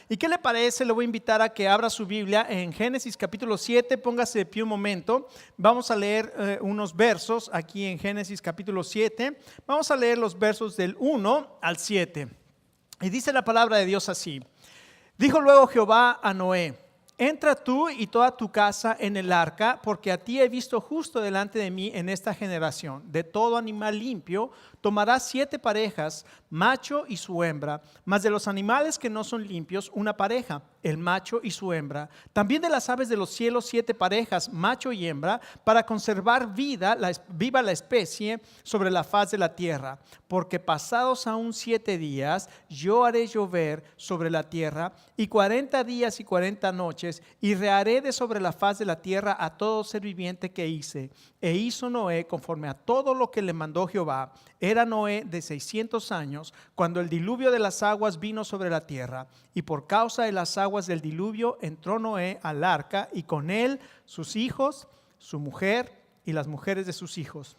¿Y qué le parece? Le voy a invitar a que abra su Biblia en Génesis capítulo 7, póngase de pie un momento. Vamos a leer unos versos aquí en Génesis capítulo 7. Vamos a leer los versos del 1 al 7. Y dice la palabra de Dios así. Dijo luego Jehová a Noé: entra tú y toda tu casa en el arca, porque a ti he visto justo delante de mí en esta generación. De todo animal limpio tomarás 7 parejas, macho y su hembra, mas de los animales que no son limpios, una pareja, el macho y su hembra. También de las aves de los cielos 7 parejas, macho y hembra, para conservar viva la especie sobre la faz de la tierra. Porque pasados aún 7 días, yo haré llover sobre la tierra, y 40 días y 40 noches, y reharé de sobre la faz de la tierra a todo ser viviente que hice. E hizo Noé conforme a todo lo que le mandó Jehová. Era Noé de 600 años cuando el diluvio de las aguas vino sobre la tierra, y por causa de las aguas del diluvio entró Noé al arca, y con él sus hijos, su mujer y las mujeres de sus hijos.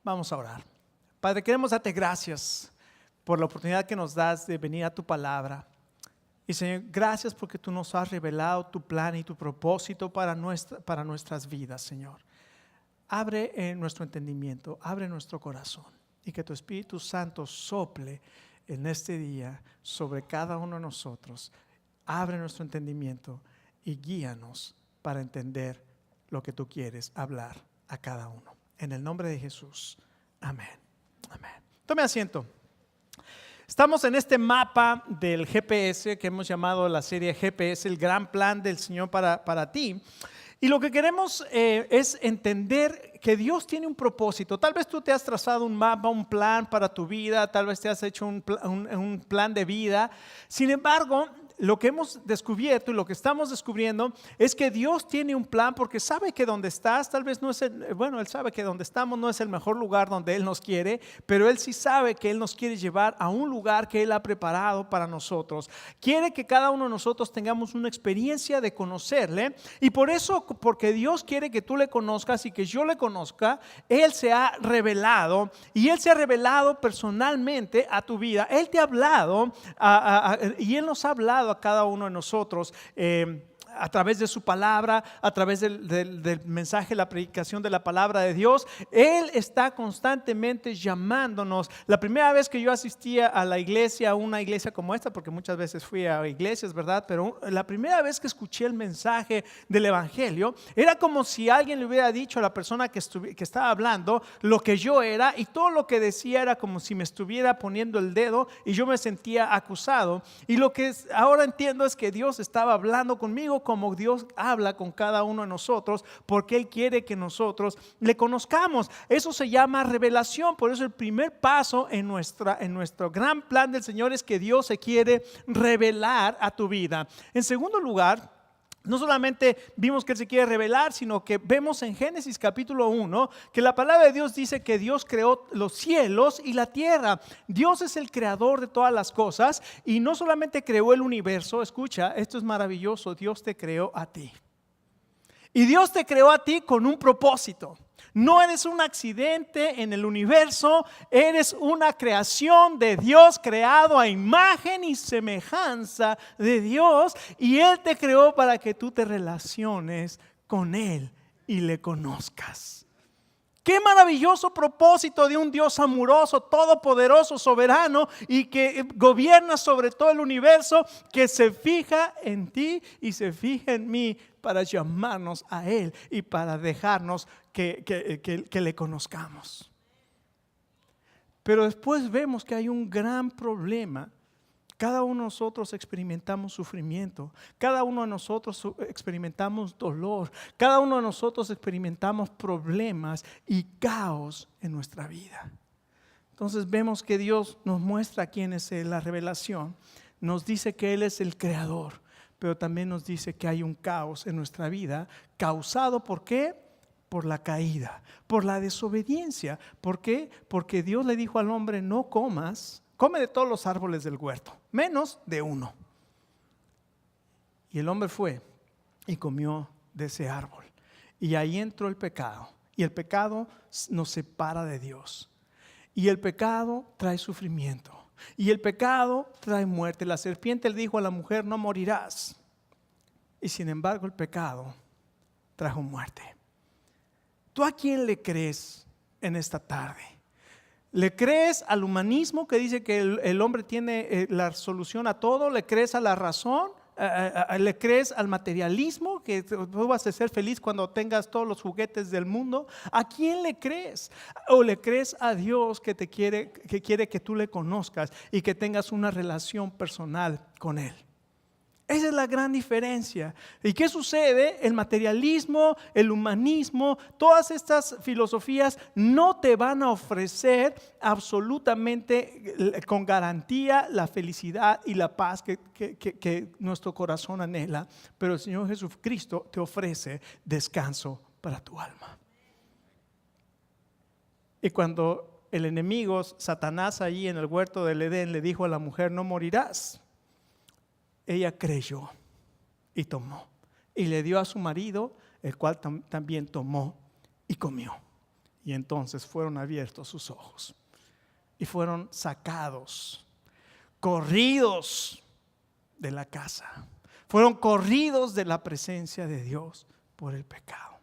Vamos a orar. Padre, queremos darte gracias por la oportunidad que nos das de venir a tu palabra. Y Señor, gracias porque tú nos has revelado tu plan y tu propósito para nuestras vidas, Señor. Abre nuestro entendimiento, abre nuestro corazón, y que tu Espíritu Santo sople en este día sobre cada uno de nosotros. Abre nuestro entendimiento y guíanos para entender lo que tú quieres hablar a cada uno. En el nombre de Jesús. Amén. Amén. Tome asiento. Estamos en este mapa del GPS que hemos llamado la serie GPS, el gran plan del Señor para ti. Y lo que queremos es entender que Dios tiene un propósito. Tal vez tú te has trazado un mapa, un plan para tu vida, tal vez te has hecho un plan de vida. Sin embargo, lo que hemos descubierto y lo que estamos descubriendo es que Dios tiene un plan, porque sabe que donde estás, tal vez no es Él sabe que donde estamos no es el mejor lugar donde Él nos quiere, pero Él sí sabe que Él nos quiere llevar a un lugar que Él ha preparado para nosotros. Quiere que cada uno de nosotros tengamos una experiencia de conocerle, y por eso, porque Dios quiere que tú le conozcas y que yo le conozca, Él se ha revelado, y Él se ha revelado personalmente a tu vida. Él te ha hablado y Él nos ha hablado a cada uno de nosotros a través de su palabra, a través del mensaje, la predicación de la palabra de Dios. Él está constantemente llamándonos. La primera vez que yo asistía a la iglesia, a una iglesia como esta, porque muchas veces fui a iglesias, ¿verdad? Pero la primera vez que escuché el mensaje del evangelio, era como si alguien le hubiera dicho a la persona que estaba hablando lo que yo era, y todo lo que decía era como si me estuviera poniendo el dedo y yo me sentía acusado. Y lo que ahora entiendo es que Dios estaba hablando conmigo como Dios habla con cada uno de nosotros, porque Él quiere que nosotros le conozcamos. Eso se llama revelación. Por eso el primer paso en nuestro gran plan del Señor es que Dios se quiere revelar a tu vida. En segundo lugar, no solamente vimos que Él se quiere revelar, sino que vemos en Génesis capítulo 1 que la palabra de Dios dice que Dios creó los cielos y la tierra. Dios es el creador de todas las cosas, y no solamente creó el universo. Escucha, esto es maravilloso. Dios te creó a ti, y Dios te creó a ti con un propósito. No eres un accidente en el universo, eres una creación de Dios, creado a imagen y semejanza de Dios, y Él te creó para que tú te relaciones con Él y le conozcas. Qué maravilloso propósito de un Dios amoroso, todopoderoso, soberano, y que gobierna sobre todo el universo, que se fija en ti y se fija en mí para llamarnos a Él y para dejarnos que le conozcamos. Pero después vemos que hay un gran problema. Cada uno de nosotros experimentamos sufrimiento, cada uno de nosotros experimentamos dolor, cada uno de nosotros experimentamos problemas y caos en nuestra vida. Entonces vemos que Dios nos muestra quién es Él. La revelación nos dice que Él es el creador, pero también nos dice que hay un caos en nuestra vida causado ¿por qué? Por la caída, por la desobediencia. ¿Por qué? Porque Dios le dijo al hombre: no comas. Come de todos los árboles del huerto, menos de uno. Y el hombre fue y comió de ese árbol. Y ahí entró el pecado. Y el pecado nos separa de Dios. Y el pecado trae sufrimiento. Y el pecado trae muerte. La serpiente le dijo a la mujer, no morirás. Y sin embargo el pecado trajo muerte. ¿Tú a quién le crees en esta tarde? ¿Le crees al humanismo que dice que el hombre tiene la solución a todo? ¿Le crees a la razón? ¿Le crees al materialismo, que tú vas a ser feliz cuando tengas todos los juguetes del mundo? ¿A quién le crees? ¿O le crees a Dios que quiere que tú le conozcas y que tengas una relación personal con Él? Esa es la gran diferencia. ¿Y qué sucede? El materialismo, el humanismo, todas estas filosofías no te van a ofrecer absolutamente con garantía la felicidad y la paz que nuestro corazón anhela. Pero el Señor Jesucristo te ofrece descanso para tu alma. Y cuando el enemigo, Satanás, allí en el huerto del Edén le dijo a la mujer, no morirás, ella creyó y tomó y le dio a su marido, el cual también tomó y comió. Y entonces fueron abiertos sus ojos y fueron sacados, corridos de la casa, fueron corridos de la presencia de Dios por el pecado.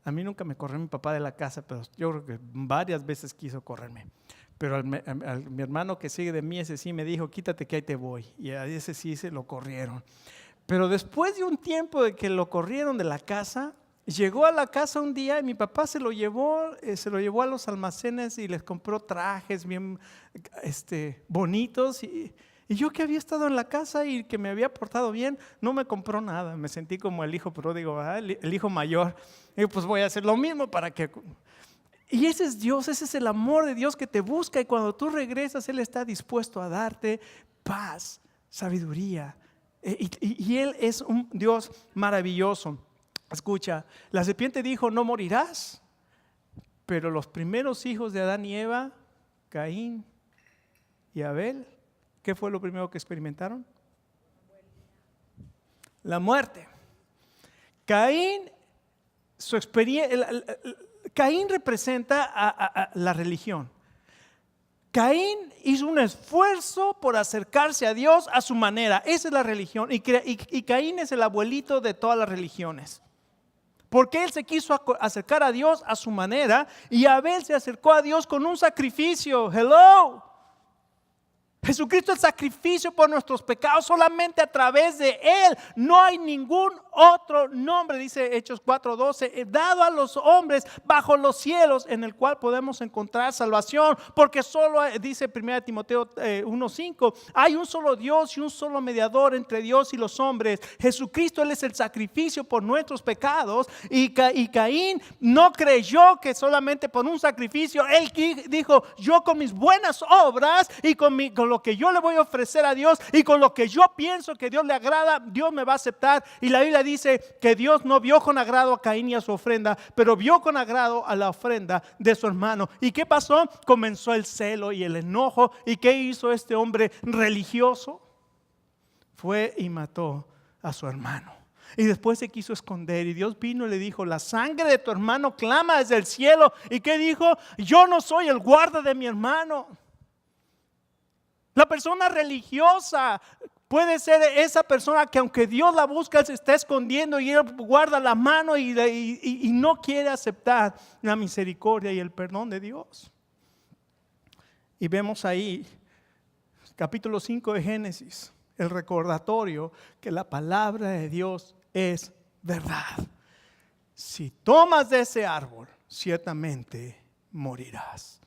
A mí nunca me corrió mi papá de la casa, pero yo creo que varias veces quiso correrme. Pero mi hermano que sigue de mí, ese sí me dijo, quítate que ahí te voy. Y a ese sí se lo corrieron. Pero después de un tiempo de que lo corrieron de la casa, llegó a la casa un día y mi papá se lo llevó a los almacenes y les compró trajes bien bonitos. Y yo, que había estado en la casa y que me había portado bien, no me compró nada. Me sentí como el hijo pródigo, el hijo mayor. Y pues voy a hacer lo mismo para que... Y ese es Dios, ese es el amor de Dios que te busca, y cuando tú regresas Él está dispuesto a darte paz, sabiduría, y Él es un Dios maravilloso. Escucha, la serpiente dijo, no morirás, pero los primeros hijos de Adán y Eva, Caín y Abel, ¿qué fue lo primero que experimentaron? La muerte. Caín, su experiencia... Caín representa a la religión. Caín hizo un esfuerzo por acercarse a Dios a su manera. Esa es la religión. Y Caín es el abuelito de todas las religiones. Porque él se quiso acercar a Dios a su manera, y Abel se acercó a Dios con un sacrificio. Hello. Jesucristo es el sacrificio por nuestros pecados, solamente a través de Él. No hay ningún otro nombre, dice Hechos 4:12, dado a los hombres bajo los cielos, en el cual podemos encontrar salvación. Porque solo, dice 1 Timoteo 1:5, hay un solo Dios y un solo mediador entre Dios y los hombres, Jesucristo. Él es el sacrificio por nuestros pecados. Y Caín no creyó que solamente por un sacrificio. Él dijo, yo con mis buenas obras y con lo que yo le voy a ofrecer a Dios y con lo que yo pienso que Dios le agrada, Dios me va a aceptar. Y la Biblia dice que Dios no vio con agrado a Caín y a su ofrenda, pero vio con agrado a la ofrenda de su hermano. ¿Y qué pasó? Comenzó el celo y el enojo. ¿Y qué hizo este hombre religioso? Fue y mató a su hermano. Y después se quiso esconder, y Dios vino y le dijo, la sangre de tu hermano clama desde el cielo. ¿Y qué dijo? Yo no soy el guarda de mi hermano. La persona religiosa puede ser esa persona que, aunque Dios la busca, se está escondiendo, y él guarda la mano y no quiere aceptar la misericordia y el perdón de Dios. Y vemos ahí, capítulo 5 de Génesis, el recordatorio que la palabra de Dios es verdad. Si tomas de ese árbol, ciertamente morirás.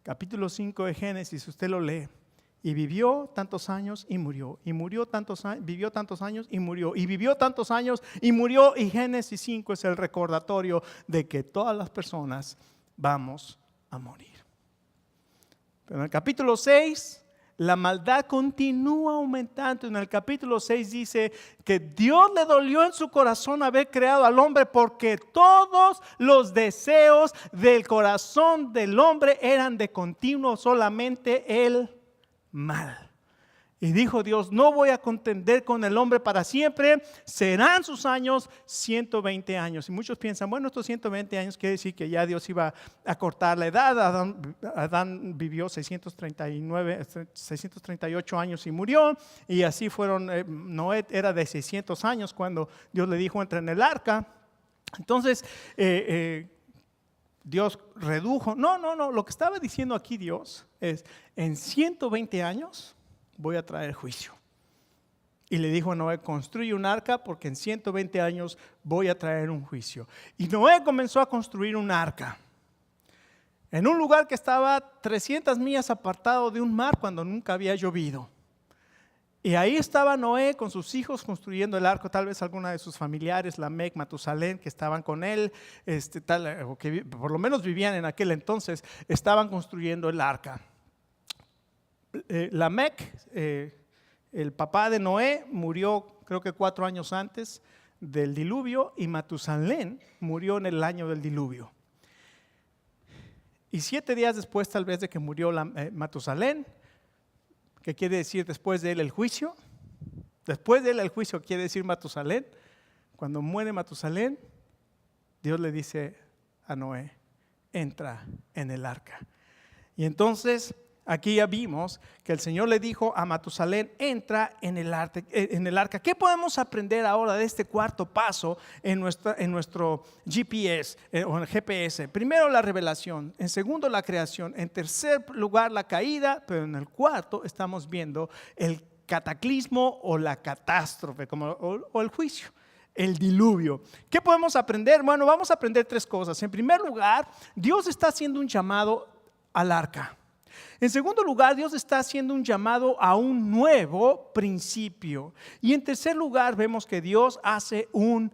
Capítulo 5 de Génesis, usted lo lee. Y vivió tantos años y murió. Y murió tantos años, vivió tantos años y murió. Y vivió tantos años y murió. Y Génesis 5 es el recordatorio de que todas las personas vamos a morir. Pero en el capítulo 6, la maldad continúa aumentando. En el capítulo 6 dice que Dios le dolió en su corazón haber creado al hombre, porque todos los deseos del corazón del hombre eran de continuo solamente el mal. Y dijo Dios, no voy a contender con el hombre para siempre, serán sus años 120 años. Y muchos piensan, bueno, estos 120 años quiere decir que ya Dios iba a cortar la edad. Adán vivió 638 años y murió. Y así fueron, Noé era de 600 años cuando Dios le dijo, entra en el arca. Entonces, Dios redujo. No, lo que estaba diciendo aquí Dios es, en 120 años voy a traer juicio. Y le dijo a Noé, construye un arca porque en 120 años voy a traer un juicio. Y Noé comenzó a construir un arca en un lugar que estaba 300 millas apartado de un mar cuando nunca había llovido. Y ahí estaba Noé con sus hijos construyendo el arca, tal vez alguna de sus familiares, Lamec, Matusalén, que estaban con él, o que por lo menos vivían en aquel entonces, estaban construyendo el arca. Lamec, el papá de Noé, murió creo que 4 años antes del diluvio, y Matusalén murió en el año del diluvio. Y 7 días después tal vez de que murió Matusalén, que quiere decir después de él el juicio, después de él el juicio quiere decir Matusalén. Cuando muere Matusalén, Dios le dice a Noé, entra en el arca. Y entonces aquí ya vimos que el Señor le dijo a Matusalén, entra en el arca. ¿Qué podemos aprender ahora de este cuarto paso en nuestro GPS o en el GPS? Primero, la revelación. En segundo, la creación. En tercer lugar, la caída. Pero en el cuarto estamos viendo el cataclismo o la catástrofe o el juicio. El diluvio. ¿Qué podemos aprender? Bueno, vamos a aprender 3 cosas. En primer lugar, Dios está haciendo un llamado al arca. En segundo lugar, Dios está haciendo un llamado a un nuevo principio. Y en tercer lugar, vemos que Dios hace un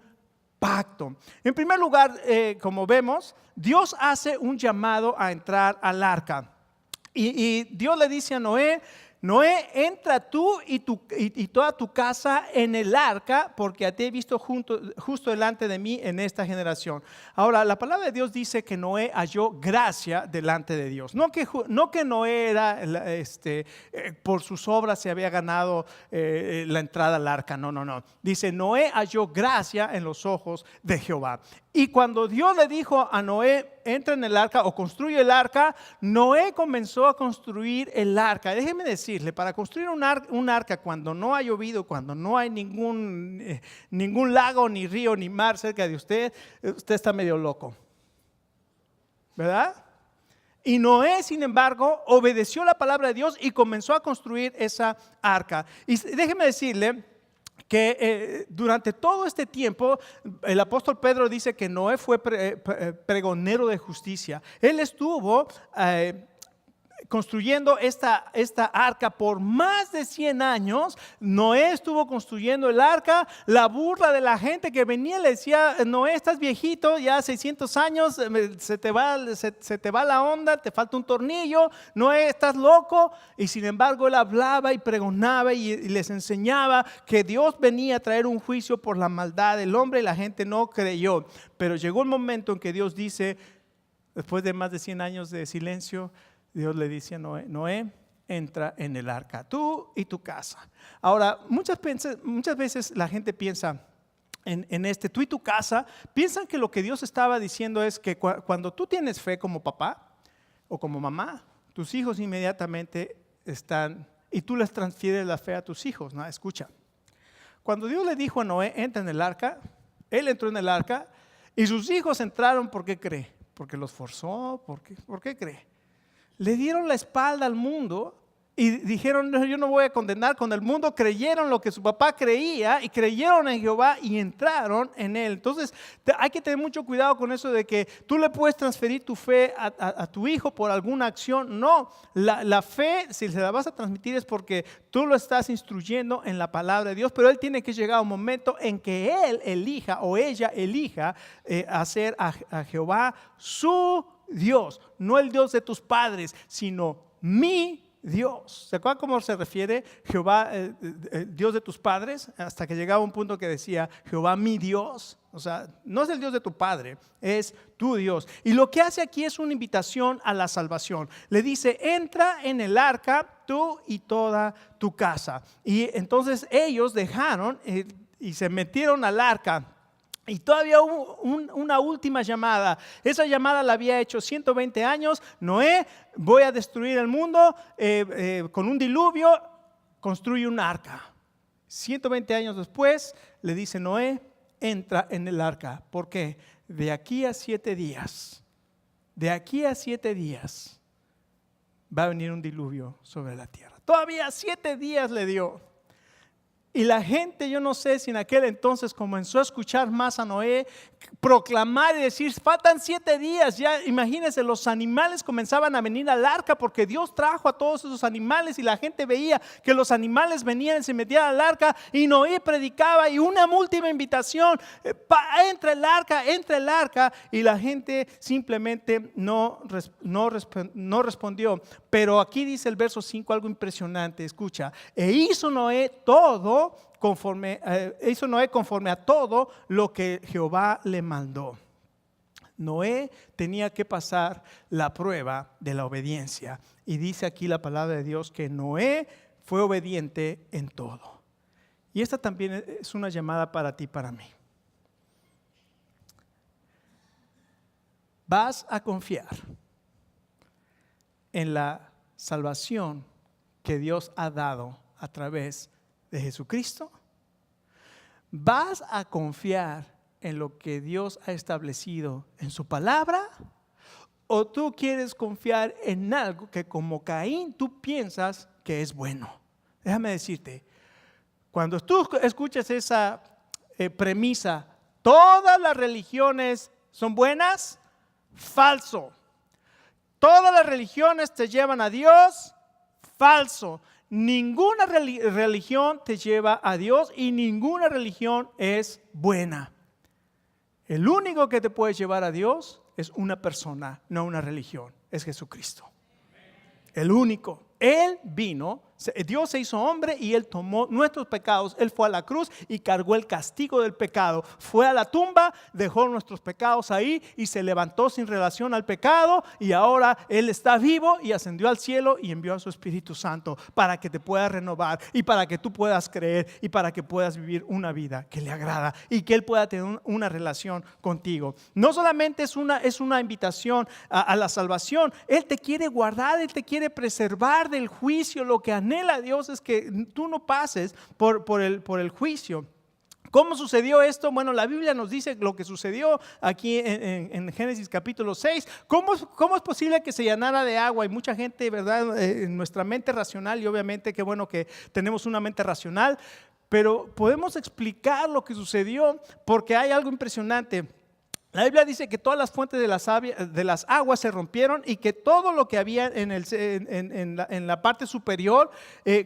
pacto. En primer lugar, como vemos, Dios hace un llamado a entrar al arca. Y Dios le dice a Noé, Noé, entra tú y toda tu casa en el arca, porque te he visto justo delante de mí en esta generación. Ahora, la palabra de Dios dice que Noé halló gracia delante de Dios. No que Noé era, por sus obras se había ganado la entrada al arca. No. Dice, Noé halló gracia en los ojos de Jehová. Y cuando Dios le dijo a Noé, entra en el arca o construye el arca, Noé comenzó a construir el arca. Déjeme decirle, para construir un arca cuando no ha llovido, cuando no hay ningún lago, ni río, ni mar cerca de usted, usted está medio loco, ¿verdad? Y Noé, sin embargo, obedeció la palabra de Dios y comenzó a construir esa arca. Y déjeme decirle que durante todo este tiempo el apóstol Pedro dice que Noé fue pregonero de justicia. Él estuvo construyendo esta arca por más de 100 años. Noé estuvo construyendo el arca. La burla de la gente que venía le decía, Noé, estás viejito, ya 600 años, se te va la onda, te falta un tornillo, Noé, estás loco. Y sin embargo él hablaba y pregonaba y les enseñaba que Dios venía a traer un juicio por la maldad del hombre, y la gente no creyó. Pero llegó el momento en que Dios dice, después de más de 100 años de silencio, Dios le dice a Noé, Noé, entra en el arca, tú y tu casa. Ahora, muchas veces la gente piensa en tú y tu casa, piensan que lo que Dios estaba diciendo es que cuando tú tienes fe como papá o como mamá, tus hijos inmediatamente están, y tú les transfieres la fe a tus hijos. No, escucha, cuando Dios le dijo a Noé, entra en el arca, él entró en el arca y sus hijos entraron. ¿Por qué cree? Porque los forzó. ¿Por qué cree? Le dieron la espalda al mundo y dijeron, no, yo no voy a condenar con el mundo. Creyeron lo que su papá creía y creyeron en Jehová y entraron en él. Entonces hay que tener mucho cuidado con eso de que tú le puedes transferir tu fe a tu hijo por alguna acción. No, la fe, si se la vas a transmitir, es porque tú lo estás instruyendo en la palabra de Dios, pero él tiene que llegar a un momento en que él elija o ella elija hacer a Jehová su Dios, no el Dios de tus padres, sino mi Dios. ¿Se acuerdan cómo se refiere Jehová, Dios de tus padres? Hasta que llegaba un punto que decía, Jehová mi Dios. O sea, no es el Dios de tu padre, es tu Dios. Y lo que hace aquí es una invitación a la salvación. Le dice, entra en el arca tú y toda tu casa. Y entonces ellos dejaron y se metieron al arca. Y todavía hubo una última llamada. Esa llamada la había hecho 120 años. Noé, voy a destruir el mundo con un diluvio, construye un arca. 120 años después le dice Noé, entra en el arca. ¿Por qué? De aquí a 7 días va a venir un diluvio sobre la tierra. Todavía 7 días le dio. Y la gente, yo no sé si en aquel entonces comenzó a escuchar más a Noé proclamar y decir, faltan 7 días. Ya imagínense, los animales comenzaban a venir al arca porque Dios trajo a todos esos animales y la gente veía que los animales venían y se metían al arca y Noé predicaba y una última invitación, entra el arca, y la gente simplemente no respondió. Pero aquí dice el verso 5 algo impresionante, escucha, hizo Noé conforme a todo lo que Jehová le mandó. Noé tenía que pasar la prueba de la obediencia. Y dice aquí la palabra de Dios que Noé fue obediente en todo. Y esta también es una llamada para ti y para mí. Vas a confiar en la salvación que Dios ha dado a través de Jesucristo. ¿Vas a confiar en lo que Dios ha establecido en su palabra? ¿O tú quieres confiar en algo que como Caín tú piensas que es bueno? Déjame decirte, cuando tú escuchas esa premisa, ¿todas las religiones son buenas? Falso. ¿Todas las religiones te llevan a Dios? Falso. Ninguna religión te lleva a Dios y ninguna religión es buena. El único que te puede llevar a Dios es una persona, no una religión, es Jesucristo. El único. Él vino, Dios se hizo hombre y Él tomó nuestros pecados. Él fue a la cruz y cargó el castigo del pecado. Fue a la tumba, dejó nuestros pecados ahí y se levantó sin relación al pecado. Y ahora Él está vivo y ascendió al cielo y envió a su Espíritu Santo para que te pueda renovar y para que tú puedas creer y para que puedas vivir una vida que le agrada y que Él pueda tener una relación contigo. No solamente es una invitación a la salvación. Él te quiere guardar, Él te quiere preservar del juicio. Lo que anhela Dios es que tú no pases por el juicio. ¿Cómo sucedió esto? Bueno, la Biblia nos dice lo que sucedió aquí en Génesis capítulo 6. ¿Cómo es posible que se llenara de agua? Y mucha gente, ¿verdad? En nuestra mente racional, y obviamente qué bueno que tenemos una mente racional, pero podemos explicar lo que sucedió porque hay algo impresionante. La Biblia dice que todas las fuentes de las aguas se rompieron y que todo lo que había en la parte superior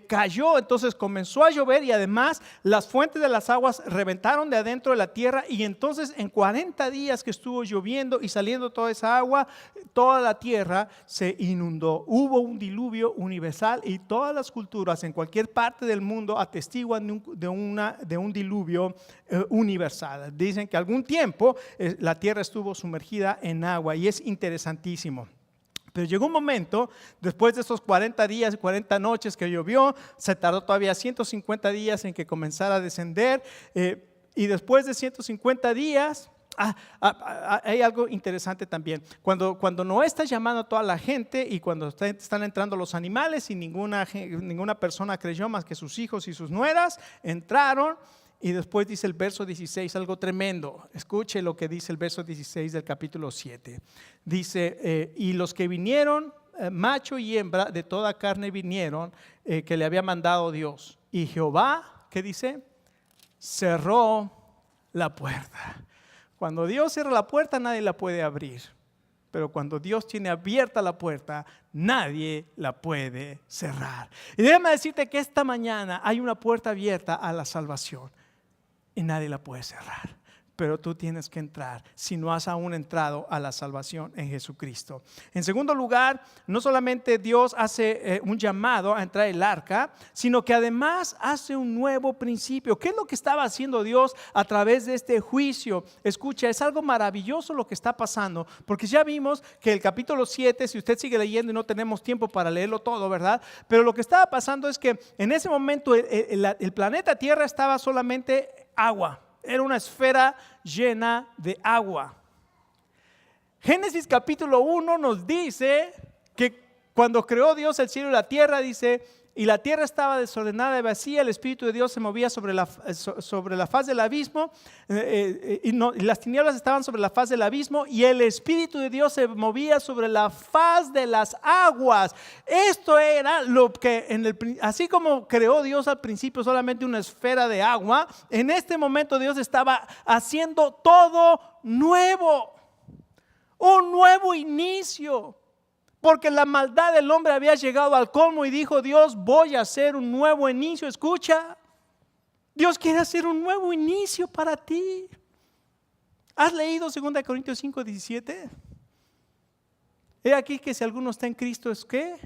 cayó. Entonces comenzó a llover y además las fuentes de las aguas reventaron de adentro de la tierra. Y entonces en 40 días que estuvo lloviendo y saliendo toda esa agua, toda la tierra se inundó. Hubo un diluvio universal y todas las culturas en cualquier parte del mundo atestiguan de un diluvio universal. Dicen que algún tiempo la tierra estuvo sumergida en agua y es interesantísimo. Pero llegó un momento, después de esos 40 días, 40 noches que llovió, se tardó todavía 150 días en que comenzara a descender y después de 150 días, hay algo interesante también. Cuando Noé está llamando a toda la gente y cuando están entrando los animales y ninguna persona creyó más que sus hijos y sus nueras, entraron. Y después dice el verso 16 algo tremendo. Escuche lo que dice el verso 16 del capítulo 7. Dice, y los que vinieron, macho y hembra de toda carne vinieron, que le había mandado Dios. Y Jehová, ¿qué dice? Cerró la puerta. Cuando Dios cierra la puerta, nadie la puede abrir. Pero cuando Dios tiene abierta la puerta, nadie la puede cerrar. Y déjame decirte que esta mañana hay una puerta abierta a la salvación. Y nadie la puede cerrar. pero tú tienes que entrar si no has aún entrado a la salvación en Jesucristo. En segundo lugar, no solamente Dios hace un llamado a entrar el arca, sino que además hace un nuevo principio. ¿Qué es lo que estaba haciendo Dios a través de este juicio? Escucha, es algo maravilloso lo que está pasando, porque ya vimos que el capítulo 7, si usted sigue leyendo y no tenemos tiempo para leerlo todo, ¿verdad? Pero lo que estaba pasando es que en ese momento el planeta Tierra estaba solamente agua, era una esfera llena de agua. Génesis capítulo 1 nos dice que cuando creó Dios el cielo y la tierra, dice, y la tierra estaba desordenada y vacía, el Espíritu de Dios se movía sobre la faz del abismo, y las tinieblas estaban sobre la faz del abismo, y el Espíritu de Dios se movía sobre la faz de las aguas. Esto era lo que, así como creó Dios al principio solamente una esfera de agua, en este momento Dios estaba haciendo todo nuevo, un nuevo inicio. Porque la maldad del hombre había llegado al colmo y dijo Dios, voy a hacer un nuevo inicio. Escucha, Dios quiere hacer un nuevo inicio para ti. ¿Has leído 2 Corintios 5:17? He aquí que si alguno está en Cristo, ¿es qué?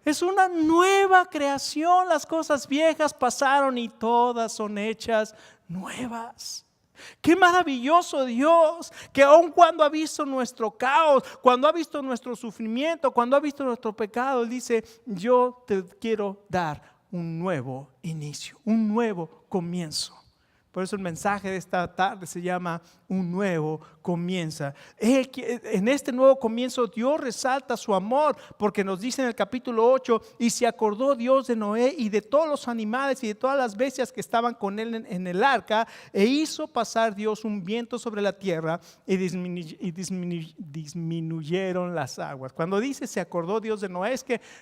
Es una nueva creación. Las cosas viejas pasaron y todas son hechas nuevas. Qué maravilloso Dios, que aun cuando ha visto nuestro caos, cuando ha visto nuestro sufrimiento, cuando ha visto nuestro pecado, Él dice, yo te quiero dar un nuevo inicio, un nuevo comienzo. Por eso el mensaje de esta tarde se llama un nuevo comienza. En este nuevo comienzo Dios resalta su amor, porque nos dice en el capítulo 8, y se acordó Dios de Noé y de todos los animales y de todas las bestias que estaban con él en el arca, e hizo pasar Dios un viento sobre la tierra y disminuyeron las aguas. Cuando dice se acordó Dios de Noé,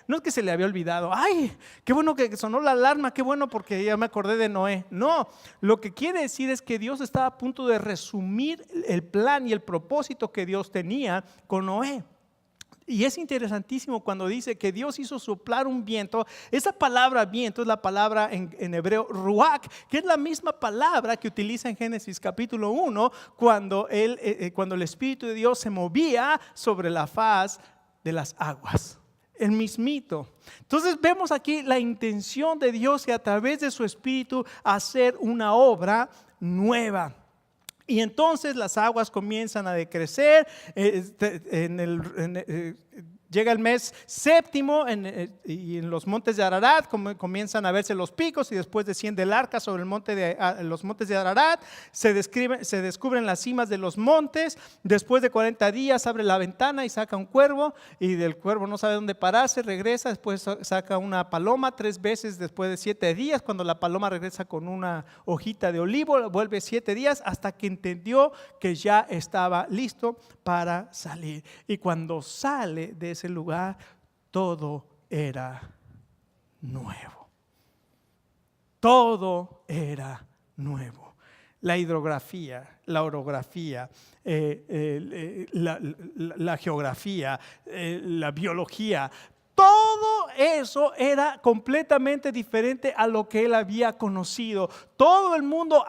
no es que se le había olvidado, ay, qué bueno que sonó la alarma, qué bueno porque ya me acordé de Noé. No, lo que quiere decir es que Dios estaba a punto de resumir el plan y el propósito que Dios tenía con Noé. Y es interesantísimo cuando dice que Dios hizo soplar un viento. Esa palabra viento es la palabra en hebreo ruach, que es la misma palabra que utiliza en Génesis capítulo 1 cuando el Espíritu de Dios se movía sobre la faz de las aguas. El mismito. Entonces vemos aquí la intención de Dios y a través de su Espíritu hacer una obra nueva. Y entonces las aguas comienzan a decrecer. Llega el mes séptimo y en los montes de Ararat comienzan a verse los picos, y después desciende el arca sobre los montes de Ararat. Se descubren las cimas de los montes. Después de 40 días abre la ventana y saca un cuervo, y del cuervo no sabe dónde pararse, regresa. Después saca una paloma 3 veces después de 7 días. Cuando la paloma regresa con una hojita de olivo, vuelve 7 días hasta que entendió que ya estaba listo para salir. Y cuando sale de ese lugar, todo era nuevo. Todo era nuevo. La hidrografía, la orografía, la geografía, la biología, todo eso era completamente diferente a lo que él había conocido. Todo el mundo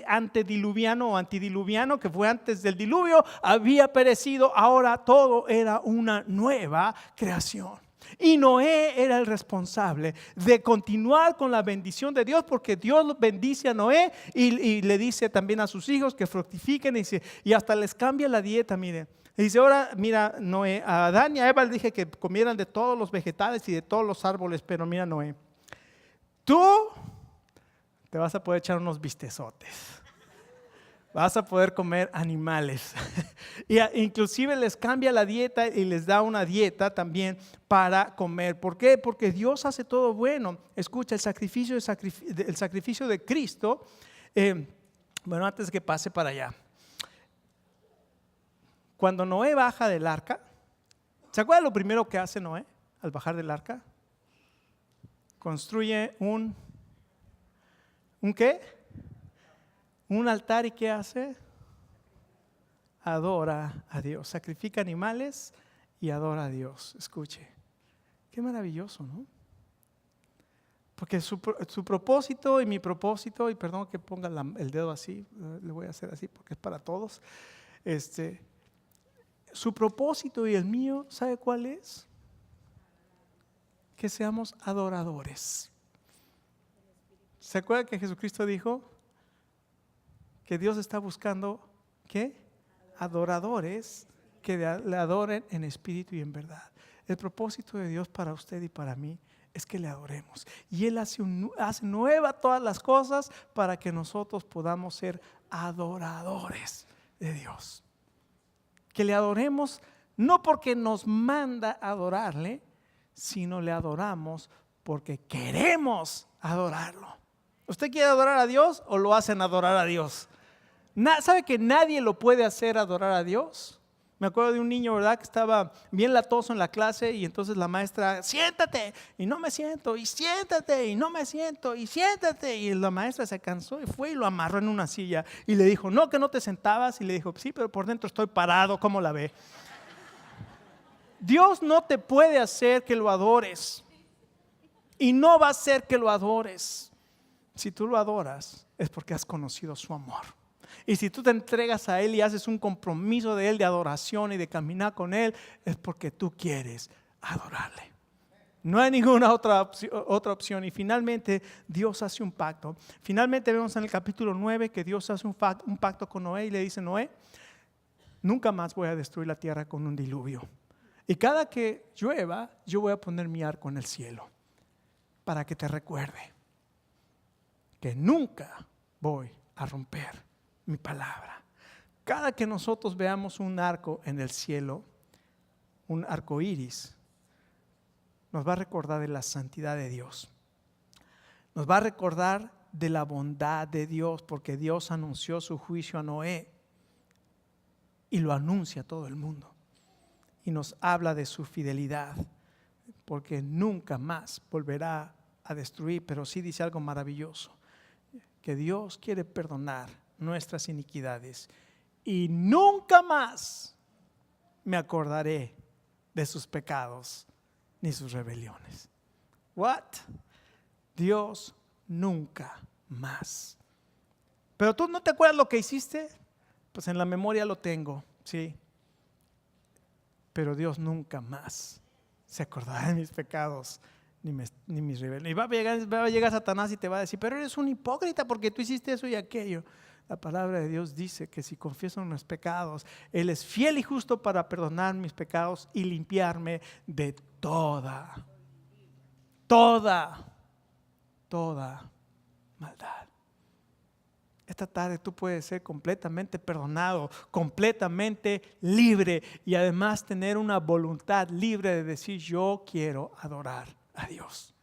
antediluviano o antidiluviano, que fue antes del diluvio, había perecido. Ahora todo era una nueva creación. Y Noé era el responsable de continuar con la bendición de Dios, porque Dios bendice a Noé y le dice también a sus hijos que fructifiquen, y hasta les cambia la dieta. Miren, dice, ahora mira Noé, a Adán y a Eva les dije que comieran de todos los vegetales y de todos los árboles, pero mira Noé, tú te vas a poder echar unos bistezotes, vas a poder comer animales. Y inclusive les cambia la dieta y les da una dieta también para comer. ¿Por qué? Porque Dios hace todo bueno. Escucha, el sacrificio de Cristo. Bueno, antes que pase para allá, cuando Noé baja del arca, ¿se acuerdan lo primero que hace Noé al bajar del arca? Construye ¿un qué? Un altar. ¿Y qué hace? Adora a Dios, sacrifica animales y adora a Dios. Escuche, qué maravilloso, ¿no? Porque su propósito y mi propósito, y perdón que ponga el dedo así, le voy a hacer así porque es para todos. Su propósito y el mío, ¿sabe cuál es? Que seamos adoradores. ¿Se acuerda que Jesucristo dijo que Dios está buscando ¿qué? Adoradores que le adoren en espíritu y en verdad? El propósito de Dios para usted y para mí es que le adoremos. Y Él hace nueva todas las cosas para que nosotros podamos ser adoradores de Dios. Que le adoremos no porque nos manda a adorarle, sino le adoramos porque queremos adorarlo. ¿Usted quiere adorar a Dios o lo hacen adorar a Dios? ¿Sabe que nadie lo puede hacer adorar a Dios? Me acuerdo de un niño, ¿verdad? Que estaba bien latoso en la clase y entonces la maestra, siéntate, y no me siento, y siéntate, y no me siento, y siéntate. Y la maestra se cansó y fue y lo amarró en una silla y le dijo, no, que no te sentabas. Y le dijo, sí, pero por dentro estoy parado, ¿cómo la ve? Dios no te puede hacer que lo adores y no va a hacer que lo adores. Si tú lo adoras es porque has conocido su amor. Y si tú te entregas a Él y haces un compromiso de Él de adoración y de caminar con Él, es porque tú quieres adorarle. No hay ninguna otra opción. Y finalmente Dios hace un pacto. Finalmente vemos en el capítulo 9 que Dios hace un pacto con Noé y le dice, Noé, nunca más voy a destruir la tierra con un diluvio. Y cada que llueva, yo voy a poner mi arco en el cielo para que te recuerde que nunca voy a romper mi palabra. Cada que nosotros veamos un arco en el cielo, un arco iris, nos va a recordar de la santidad de Dios. Nos va a recordar de la bondad de Dios, porque Dios anunció su juicio a Noé y lo anuncia a todo el mundo. Y nos habla de su fidelidad, porque nunca más volverá a destruir, pero sí dice algo maravilloso, que Dios quiere perdonar nuestras iniquidades y nunca más me acordaré de sus pecados ni sus rebeliones. What? Dios nunca más. Pero tú no te acuerdas lo que hiciste, pues en la memoria lo tengo, sí. Pero Dios nunca más se acordará de mis pecados ni mis rebeliones. Y va a llegar Satanás y te va a decir, pero eres un hipócrita porque tú hiciste eso y aquello. La palabra de Dios dice que si confieso mis pecados, Él es fiel y justo para perdonar mis pecados y limpiarme de toda maldad. Esta tarde tú puedes ser completamente perdonado, completamente libre y además tener una voluntad libre de decir yo quiero adorar a Dios.